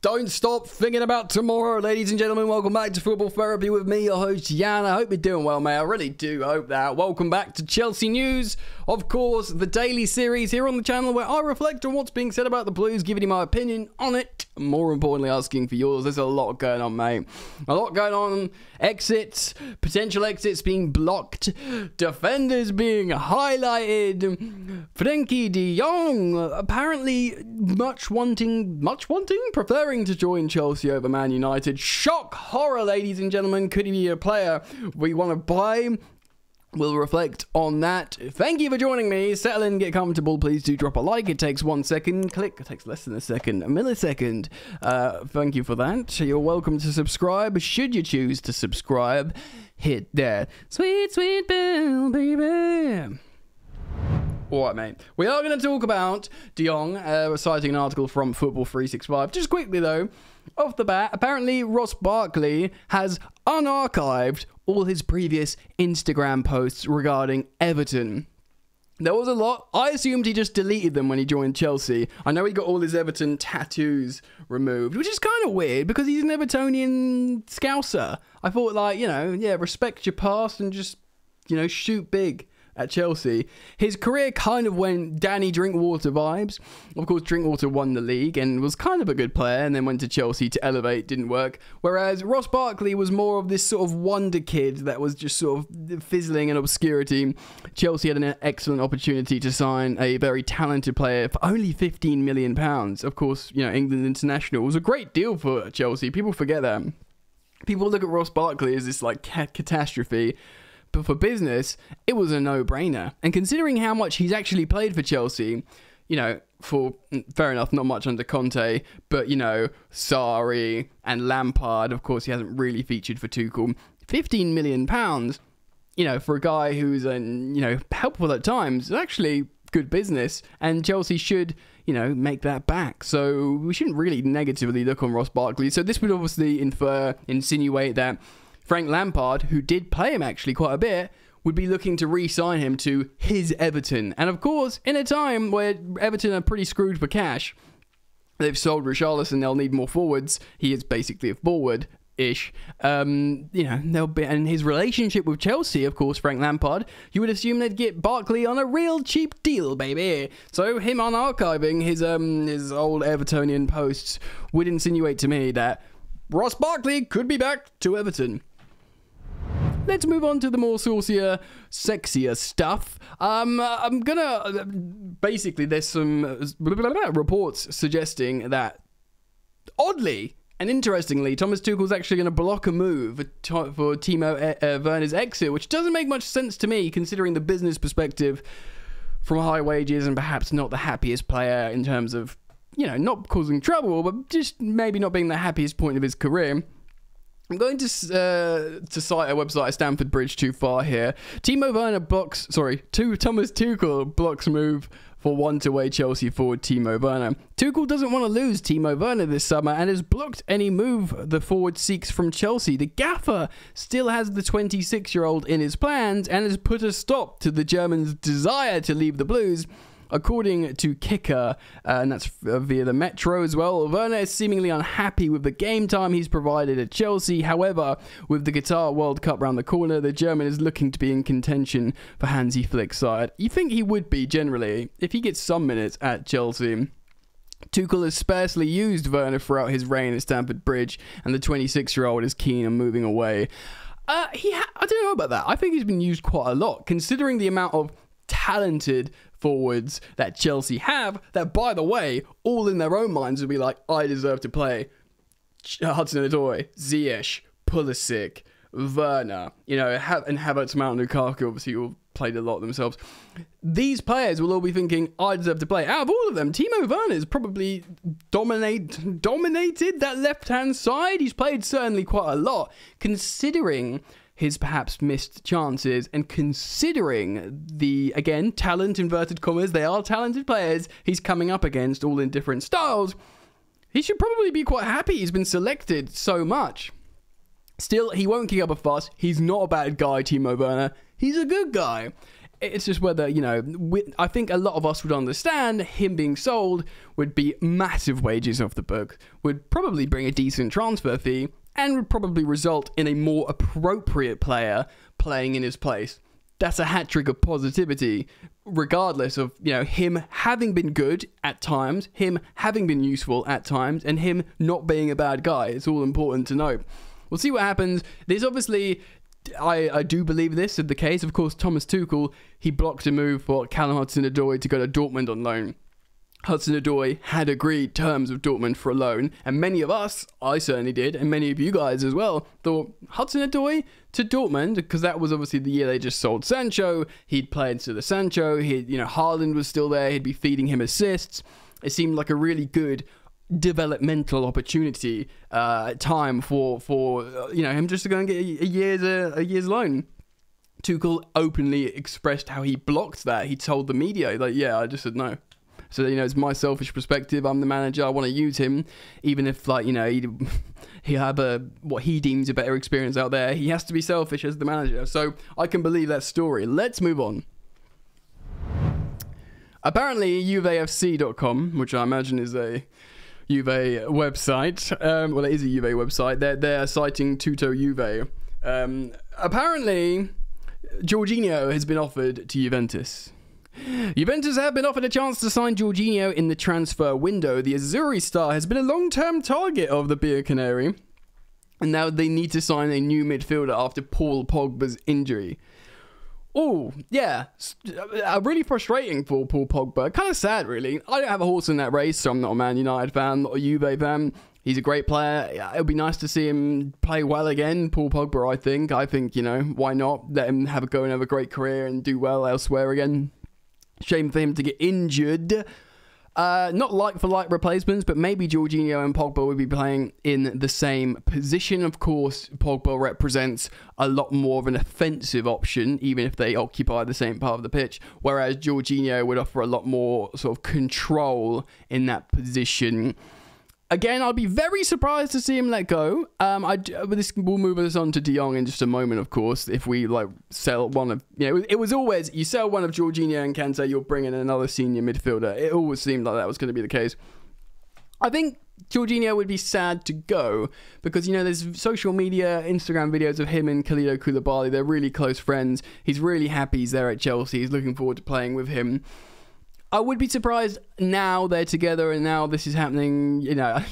Don't stop thinking about tomorrow, ladies and gentlemen. Welcome back to Football Therapy with me, your host, Jan. I hope you're doing well, mate. I really do hope that. Welcome back to Chelsea News. Of course, the daily series here on the channel where I reflect on what's being said about the Blues, giving you my opinion on it. More importantly, asking for yours. There's a lot going on, mate. A lot going on. Exits, potential exits being blocked, defenders being highlighted, Frenkie De Jong apparently much wanting, preferring to join Chelsea over Man United. Shock horror, ladies and gentlemen. Could he be a player we want to buy? We'll reflect on that. Thank you for joining me. Settle in, get comfortable. Please do drop a like. It takes 1 second. Click. It takes less than a second. A millisecond. Thank you for that. You're welcome to subscribe. Should you choose to subscribe, hit that sweet, sweet bell, baby. Alright, mate. We are going to talk about De Jong, citing an article from Football 365. Just quickly, though, off the bat, apparently Ross Barkley has unarchived all his previous Instagram posts regarding Everton. There was a lot. I assumed he just deleted them when he joined Chelsea. I know he got all his Everton tattoos removed, which is kind of weird because he's an Evertonian scouser. I thought, like, you know, yeah, respect your past and just, you know, shoot big at Chelsea. His career kind of went Danny Drinkwater vibes. Of course, Drinkwater won the league and was kind of a good player and then went to Chelsea to elevate, didn't work. Whereas Ross Barkley was more of this sort of wonder kid that was just sort of fizzling in obscurity. Chelsea had an excellent opportunity to sign a very talented player for only £15 million. Of course, you know, England international was a great deal for Chelsea. People forget that. People look at Ross Barkley as this like catastrophe. But for business, it was a no-brainer. And considering how much he's actually played for Chelsea, you know, for, fair enough, not much under Conte, but, you know, Sarri and Lampard, of course, he hasn't really featured for Tuchel. £15 million, you know, for a guy who's, you know, helpful at times, is actually good business. And Chelsea should, you know, make that back. So we shouldn't really negatively look on Ross Barkley. So this would obviously insinuate that Frank Lampard, who did play him actually quite a bit, would be looking to re-sign him to his Everton. And of course, in a time where Everton are pretty screwed for cash, they've sold Richarlison, they'll need more forwards. He is basically a forward-ish. You know, there'll be, and his relationship with Chelsea, of course, Frank Lampard, you would assume they'd get Barkley on a real cheap deal, baby. So him unarchiving his old Evertonian posts would insinuate to me that Ross Barkley could be back to Everton. Let's move on to the more saucier, sexier stuff. I'm gonna... Basically, there's some reports suggesting that, oddly and interestingly, Thomas Tuchel's actually going to block a move for Timo Werner's exit, which doesn't make much sense to me, considering the business perspective from high wages and perhaps not the happiest player in terms of, you know, not causing trouble, but just maybe not being the happiest point of his career. I'm going to cite a website at Stamford Bridge too far here. Thomas Tuchel blocks move for one-to-way Chelsea forward Timo Werner. Tuchel doesn't want to lose Timo Werner this summer and has blocked any move the forward seeks from Chelsea. The gaffer still has the 26-year-old in his plans and has put a stop to the German's desire to leave the Blues. According to Kicker, and that's via the Metro as well, Werner is seemingly unhappy with the game time he's provided at Chelsea. However, with the Qatar World Cup round the corner, the German is looking to be in contention for Hansi Flick's side. You think he would be, generally, if he gets some minutes at Chelsea. Tuchel has sparsely used Werner throughout his reign at Stamford Bridge, and the 26-year-old is keen on moving away. I don't know about that. I think he's been used quite a lot, considering the amount of talented forwards that Chelsea have, that, by the way, all in their own minds would be like, I deserve to play. Hudson-Odoi, Ziyech, Pulisic, Werner, you know, and Havertz, Mount, Lukaku, obviously all played a lot themselves. These players will all be thinking, I deserve to play. Out of all of them, Timo Werner's probably dominated that left-hand side. He's played certainly quite a lot, considering his perhaps missed chances and considering the, again, talent, inverted commas, they are talented players he's coming up against, all in different styles. He should probably be quite happy he's been selected so much. Still, he won't kick up a fuss. He's not a bad guy, Timo Werner. He's a good guy. it's just whether, you know, I think a lot of us would understand him being sold would be massive wages off the book, would probably bring a decent transfer fee, and would probably result in a more appropriate player playing in his place. That's a hat trick of positivity, regardless of, you know, him having been good at times, him having been useful at times, and him not being a bad guy. It's all important to note. We'll see what happens. There's obviously, I do believe this is the case. Of course, Thomas Tuchel, he blocked a move for Callum Hudson-Odoi to go to Dortmund on loan. Hudson-Odoi had agreed terms with Dortmund for a loan, and many of us, I certainly did, and many of you guys as well, thought Hudson-Odoi to Dortmund, because that was obviously the year they just sold Sancho. He'd played to the Sancho. Haaland was still there. He'd be feeding him assists. It seemed like a really good developmental opportunity time for him just to go and get a year's loan. Tuchel openly expressed how he blocked that. He told the media, like, yeah, I just said no. So, you know, it's my selfish perspective. I'm the manager. I want to use him, even if, like, you know, he have what he deems a better experience out there. He has to be selfish as the manager. So I can believe that story. Let's move on. Apparently, JuveFC.com, which I imagine is a Juve website. Well, it is a Juve website. They're citing Tutto Juve. Apparently, Georginio has been offered to Juventus. Juventus have been offered a chance to sign Georginio in the transfer window. The Azzurri star has been a long-term target of the Bianconeri, and now they need to sign a new midfielder after Paul Pogba's injury. Oh, yeah, really frustrating for Paul Pogba. Kind of sad, really. I don't have a horse in that race, so I'm not a Man United fan, not a Juve fan. He's a great player. It would be nice to see him play well again, Paul Pogba, I think, you know, why not? Let him have a go and have a great career and do well elsewhere again. Shame for him to get injured. Not like-for-like replacements, but maybe Georginio and Pogba would be playing in the same position. Of course, Pogba represents a lot more of an offensive option, even if they occupy the same part of the pitch, whereas Georginio would offer a lot more sort of control in that position. Again, I'd be very surprised to see him let go. This will move us on to De Jong in just a moment, of course. If we sell one of, it was always you sell one of Georginio and Kante, you'll bring in another senior midfielder. It always seemed like that was going to be the case. I think Georginio would be sad to go because there's social media, Instagram videos of him and Kalidou Koulibaly. They're really close friends. He's really happy he's there at Chelsea. He's looking forward to playing with him. I would be surprised now they're together and now this is happening. I'm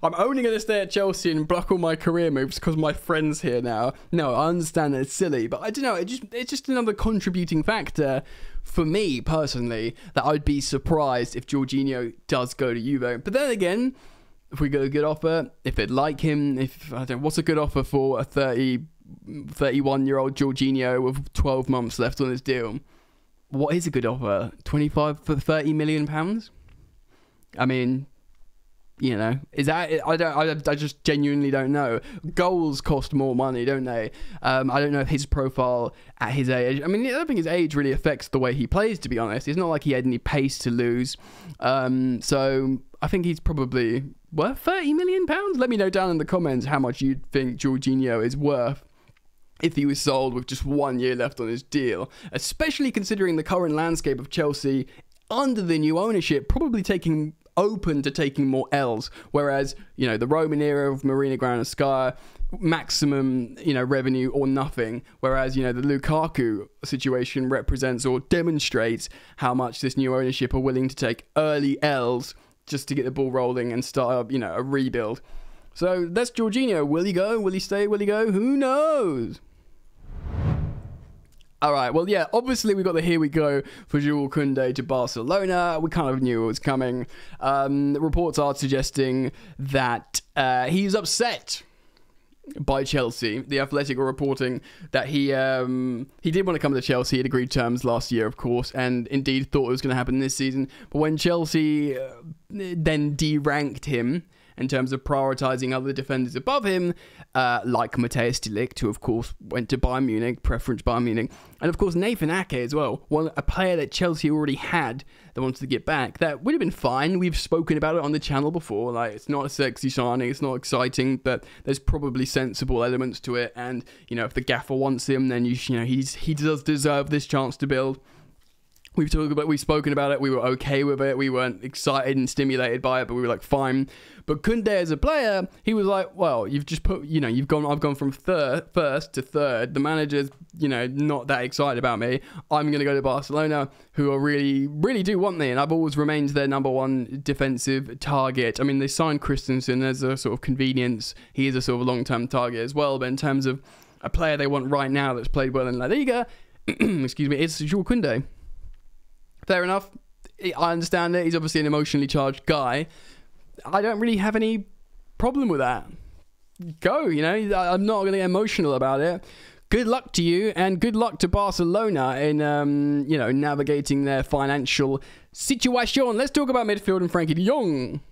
only going to stay at Chelsea and block all my career moves because my friend's here now. No, I understand that it's silly, but I don't know. It's just another contributing factor for me personally that I'd be surprised if Georginio does go to Juve. But then again, if we get a good offer, if they'd like him, what's a good offer for a 31-year-old Georginio with 12 months left on his deal? What is a good offer? 25 for 30 million pounds? I mean, is that? I just genuinely don't know. Goals cost more money, don't they? I don't know if his profile at his age. I mean, I don't think his age really affects the way he plays. To be honest, it's not like he had any pace to lose. So I think he's probably worth 30 million pounds. Let me know down in the comments how much you think Georginio is worth if he was sold with just 1 year left on his deal, especially considering the current landscape of Chelsea under the new ownership, probably open to taking more L's, whereas, the Roman era of Marina Granovskaya, maximum, revenue or nothing, whereas, the Lukaku situation represents or demonstrates how much this new ownership are willing to take early L's just to get the ball rolling and start, a rebuild. So that's Georginio. Will he go? Will he stay? Will he go? Who knows? All right, well, yeah, obviously we got the here we go for Jules Koundé to Barcelona. We kind of knew it was coming. The reports are suggesting that he's upset by Chelsea. The Athletic were reporting that he did want to come to Chelsea. He had agreed terms last year, of course, and indeed thought it was going to happen this season. But when Chelsea then deranked him in terms of prioritising other defenders above him, like Matthijs de Ligt, who of course went to Bayern Munich, preference Bayern Munich, and of course Nathan Ake as well, a player that Chelsea already had that wanted to get back. That would have been fine. We've spoken about it on the channel before. Like, it's not a sexy signing, it's not exciting, but there's probably sensible elements to it. And if the gaffer wants him, then he does deserve this chance to build. We've spoken about it. We were okay with it. We weren't excited and stimulated by it, but we were like, fine. But Koundé as a player, he was like, well, you've just put, I've gone from first to third. The manager's, not that excited about me. I'm going to go to Barcelona, who are really do want me, and I've always remained their number one defensive target. I mean, they signed Christensen as a sort of convenience. He is a sort of long-term target as well, but in terms of a player they want right now that's played well in La Liga, excuse me, it's Jules Koundé. Fair enough. I understand it. He's obviously an emotionally charged guy. I don't really have any problem with that. Go, I'm not going to get emotional about it. Good luck to you, and good luck to Barcelona in, navigating their financial situation. Let's talk about midfield and Frenkie De Jong.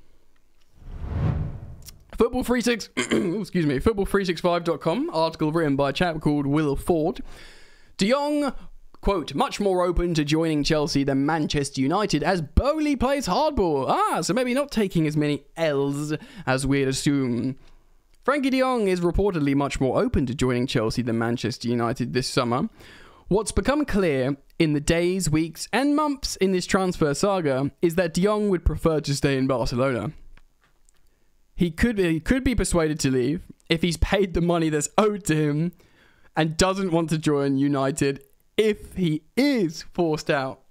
Football365.com, article written by a chap called Will Ford. De Jong, quote, much more open to joining Chelsea than Manchester United as Boehly plays hardball. So maybe not taking as many L's as we'd assume. Frenkie De Jong is reportedly much more open to joining Chelsea than Manchester United this summer. What's become clear in the days, weeks and months in this transfer saga is that De Jong would prefer to stay in Barcelona. He could be persuaded to leave if he's paid the money that's owed to him and doesn't want to join United if he is forced out.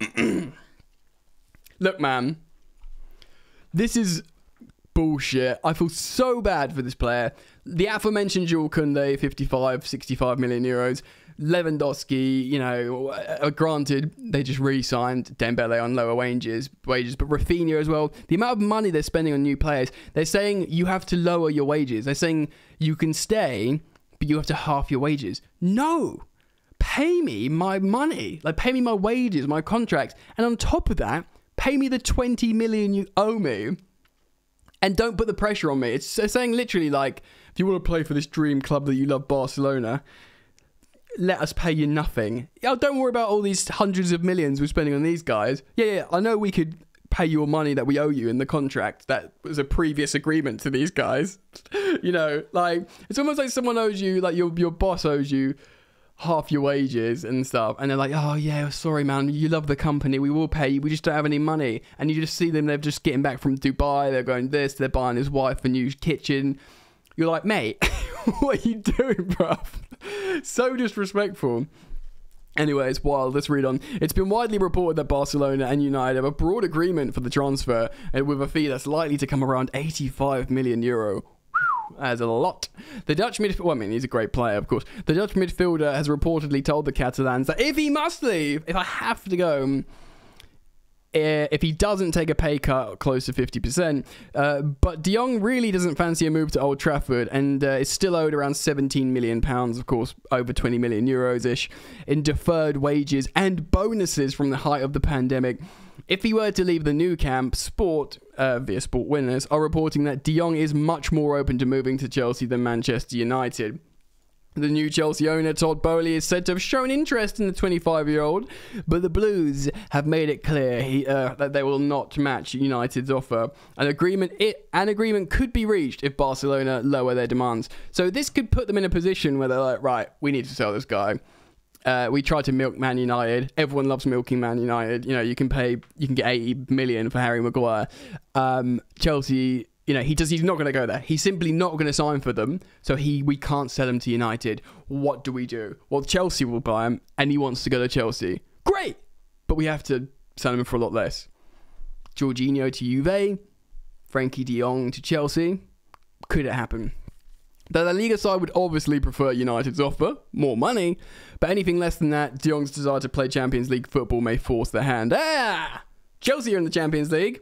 Look, man, this is bullshit. I feel so bad for this player. The aforementioned Jules Koundé, 65 million euros. Lewandowski, granted, they just re-signed Dembele on lower wages, but Rafinha as well. The amount of money they're spending on new players, they're saying you have to lower your wages. They're saying you can stay, but you have to half your wages. No! Pay me my money. Like, pay me my wages, my contracts. And on top of that, pay me the 20 million you owe me. And don't put the pressure on me. It's saying literally, like, if you want to play for this dream club that you love, Barcelona, let us pay you nothing. Don't worry about all these hundreds of millions we're spending on these guys. Yeah, I know we could pay your money that we owe you in the contract. That was a previous agreement to these guys. Like, it's almost like someone owes you, like your boss owes you half your wages and stuff, and they're like, oh yeah, sorry man, you love the company, we will pay you, we just don't have any money. And you just see them, they're just getting back from Dubai, they're going this, they're buying his wife a new kitchen. You're like, mate, what are you doing, bruv? So disrespectful. Anyway, it's wild. Let's read on. It's been widely reported that Barcelona and United have a broad agreement for the transfer, with a fee that's likely to come around 85 million euro. As a lot. The Dutch midfielder, well, I mean, he's a great player, of course. The Dutch midfielder has reportedly told the Catalans that if he must leave, if I have to go, if he doesn't take a pay cut close to 50%, but De Jong really doesn't fancy a move to Old Trafford and is still owed around £17 million, of course, over 20 million euros-ish, in deferred wages and bonuses from the height of the pandemic. If he were to leave the new camp, via Sport Winners, are reporting that De Jong is much more open to moving to Chelsea than Manchester United. The new Chelsea owner, Todd Boehly, is said to have shown interest in the 25-year-old, but the Blues have made it clear that they will not match United's offer. An agreement could be reached if Barcelona lower their demands. So this could put them in a position where they're like, right, we need to sell this guy. We tried to milk Man United. Everyone loves milking Man United. You can get 80 million for Harry Maguire. Chelsea, he's not going to go there. He's simply not going to sign for them. So we can't sell him to United. What do we do? Well, Chelsea will buy him, and he wants to go to Chelsea. Great, but we have to sell him for a lot less. Georginio to Juve, Frenkie De Jong to Chelsea. Could it happen? The La Liga side would obviously prefer United's offer, more money, but anything less than that, De Jong's desire to play Champions League football may force their hand. Chelsea are in the Champions League.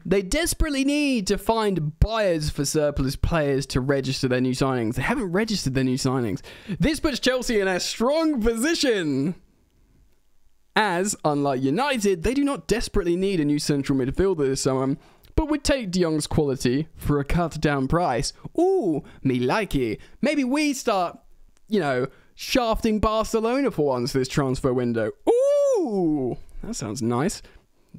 They desperately need to find buyers for surplus players to register their new signings. They haven't registered their new signings. This puts Chelsea in a strong position, as, unlike United, they do not desperately need a new central midfielder this summer. but would take De Jong's quality for a cut down price. Ooh, me like it. Maybe we start, you know, shafting Barcelona for once this transfer window. Ooh, that sounds nice.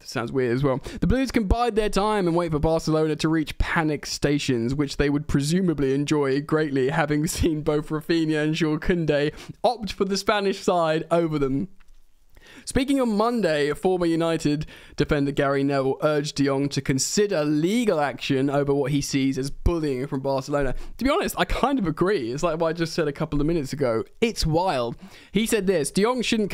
Sounds weird as well. The Blues can bide their time and wait for Barcelona to reach panic stations, which they would presumably enjoy greatly, having seen both Rafinha and Jules Koundé opt for the Spanish side over them. Speaking on Monday, former United defender Gary Neville urged De Jong to consider legal action over what he sees as bullying from Barcelona. To be honest, I kind of agree. It's like what I just said a couple of minutes ago. It's wild. He said this: De Jong should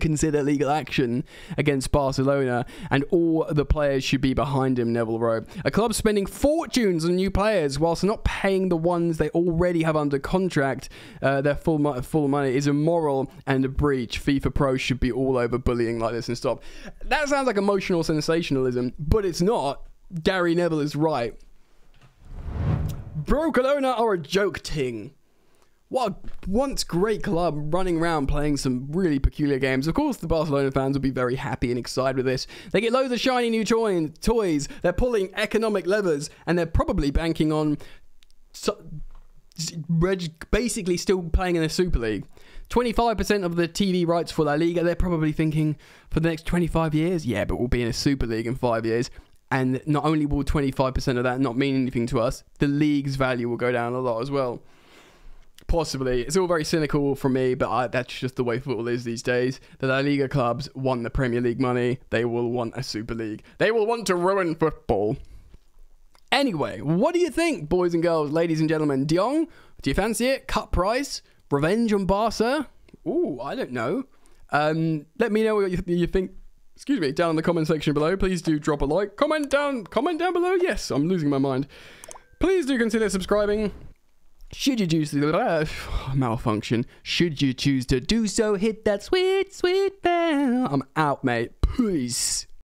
consider legal action against Barcelona, and all the players should be behind him, Neville wrote. A club spending fortunes on new players whilst not paying the ones they already have under contract their full money is immoral and a breach. FIFA Pro should be all over bullying like this and stop. That sounds like emotional sensationalism, but it's not. Gary Neville is right. Barcelona are a joke ting. What a once great club running around playing some really peculiar games. Of course, the Barcelona fans will be very happy and excited with this. They get loads of shiny new toys. They're pulling economic levers, and they're probably banking on basically still playing in the Super League. 25% of the TV rights for La Liga, they're probably thinking for the next 25 years, yeah, but we'll be in a Super League in 5 years. And not only will 25% of that not mean anything to us, the league's value will go down a lot as well. Possibly. It's all very cynical from me, but that's just the way football is these days. The La Liga clubs want the Premier League money. They will want a Super League. They will want to ruin football. Anyway, what do you think, boys and girls, ladies and gentlemen? De Jong, do you fancy it? Cut price? Revenge on Barca? Ooh, I don't know. Let me know what you think. Excuse me, down in the comment section below. Please do drop a like. Comment down below. Yes, I'm losing my mind. Please do consider subscribing. Should you choose to malfunction, should you choose to do so, hit that sweet, sweet bell. I'm out, mate. Peace.